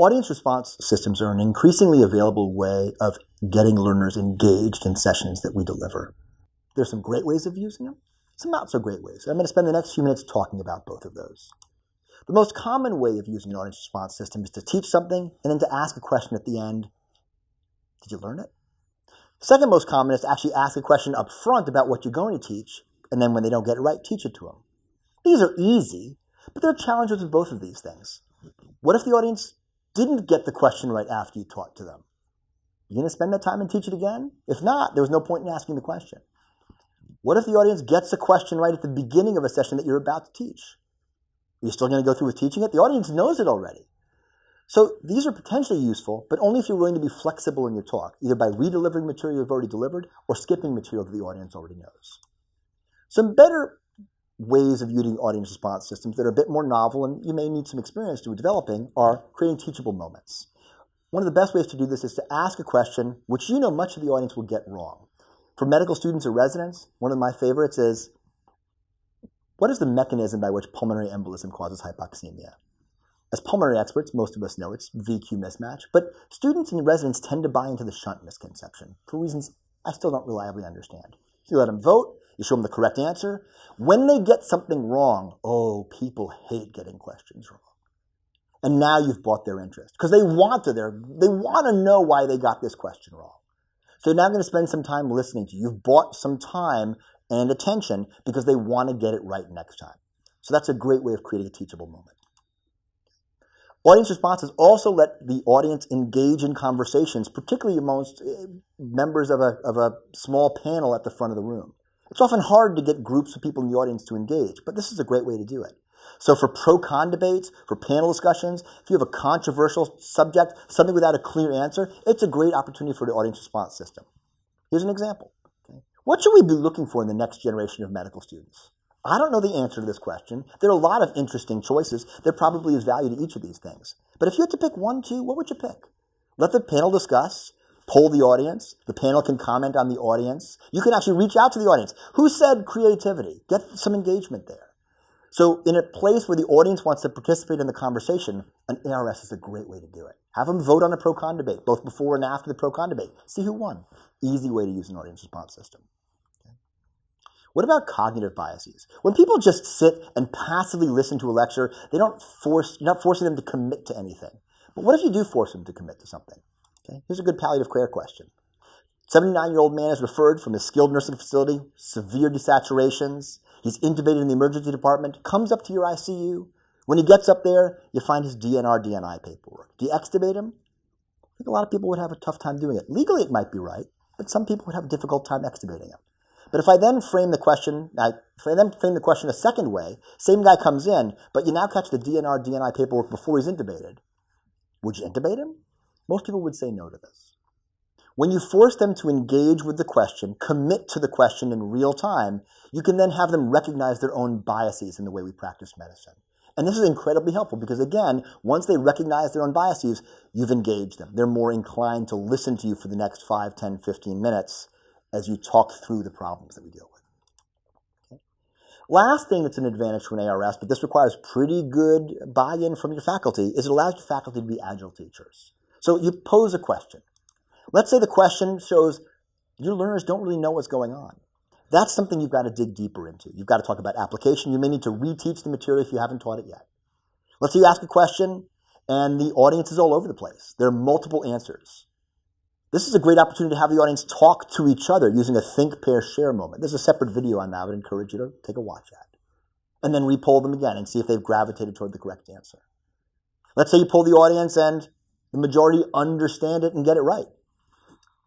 Audience response systems are an increasingly available way of getting learners engaged in sessions that we deliver. There's some great ways of using them, some not so great ways. I'm going to spend the next few minutes talking about both of those. The most common way of using an audience response system is to teach something and then to ask a question at the end. Did you learn it? Second most common is to actually ask a question up front about what you're going to teach, and then when they don't get it right, teach it to them. These are easy, but there are challenges with both of these things. What if the audience didn't get the question right after you taught to them? You going to spend that time and teach it again? If not, there was no point in asking the question. What if the audience gets a question right at the beginning of a session that you're about to teach? Are you still going to go through with teaching it? The audience knows it already. So these are potentially useful, but only if you're willing to be flexible in your talk, either by redelivering material you've already delivered or skipping material that the audience already knows. Some better ways of using audience response systems that are a bit more novel and you may need some experience to developing are creating teachable moments. One of the best ways to do this is to ask a question which you know much of the audience will get wrong. For medical students or residents, one of my favorites is, what is the mechanism by which pulmonary embolism causes hypoxemia? As pulmonary experts, most of us know it's VQ mismatch, but students and residents tend to buy into the shunt misconception for reasons I still don't reliably understand. You let them vote, you show them the correct answer. When they get something wrong, oh, people hate getting questions wrong. And now you've bought their interest because they want to know why they got this question wrong. So they're now going to spend some time listening to you. You've bought some time and attention because they want to get it right next time. So that's a great way of creating a teachable moment. Audience responses also let the audience engage in conversations, particularly amongst members of a small panel at the front of the room. It's often hard to get groups of people in the audience to engage, but this is a great way to do it. So for pro-con debates, for panel discussions, if you have a controversial subject, something without a clear answer, it's a great opportunity for the audience response system. Here's an example. Okay? What should we be looking for in the next generation of medical students? I don't know the answer to this question. There are a lot of interesting choices. There probably is value to each of these things. But if you had to pick one, two, what would you pick? Let the panel discuss. Poll the audience. The panel can comment on the audience. You can actually reach out to the audience. Who said creativity? Get some engagement there. So in a place where the audience wants to participate in the conversation, an ARS is a great way to do it. Have them vote on a pro-con debate, both before and after the pro-con debate. See who won. Easy way to use an audience response system. Okay. What about cognitive biases? When people just sit and passively listen to a lecture, you're not forcing them to commit to anything. But what if you do force them to commit to something? Okay. Here's a good palliative care question. 79-year-old man is referred from a skilled nursing facility, severe desaturations. He's intubated in the emergency department, comes up to your ICU. When he gets up there, you find his DNR, DNI paperwork. Do you extubate him? I think a lot of people would have a tough time doing it. Legally, it might be right, but some people would have a difficult time extubating him. But if I then frame the question a second way, same guy comes in, but you now catch the DNR, DNI paperwork before he's intubated. Would you intubate him? Most people would say no to this. When you force them to engage with the question, commit to the question in real time, you can then have them recognize their own biases in the way we practice medicine. And this is incredibly helpful because, again, once they recognize their own biases, you've engaged them. They're more inclined to listen to you for the next 5, 10, 15 minutes as you talk through the problems that we deal with. Okay. Last thing that's an advantage to an ARS, but this requires pretty good buy-in from your faculty, is it allows your faculty to be agile teachers. So you pose a question. Let's say the question shows your learners don't really know what's going on. That's something you've got to dig deeper into. You've got to talk about application. You may need to reteach the material if you haven't taught it yet. Let's say you ask a question and the audience is all over the place. There are multiple answers. This is a great opportunity to have the audience talk to each other using a think, pair, share moment. There's a separate video on that I would encourage you to take a watch at. And then re-poll them again and see if they've gravitated toward the correct answer. Let's say you poll the audience and the majority understand it and get it right.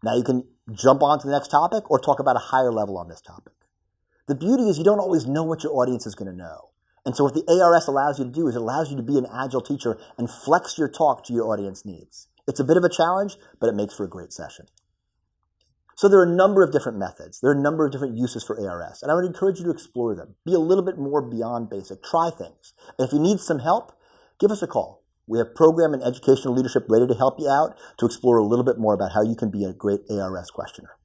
Now you can jump on to the next topic or talk about a higher level on this topic. The beauty is you don't always know what your audience is going to know. And so what the ARS allows you to do is it allows you to be an agile teacher and flex your talk to your audience needs. It's a bit of a challenge, but it makes for a great session. So there are a number of different methods. There are a number of different uses for ARS, and I would encourage you to explore them. Be a little bit more beyond basic. Try things. And if you need some help, give us a call. We have program and educational leadership ready to help you out to explore a little bit more about how you can be a great ARS questioner.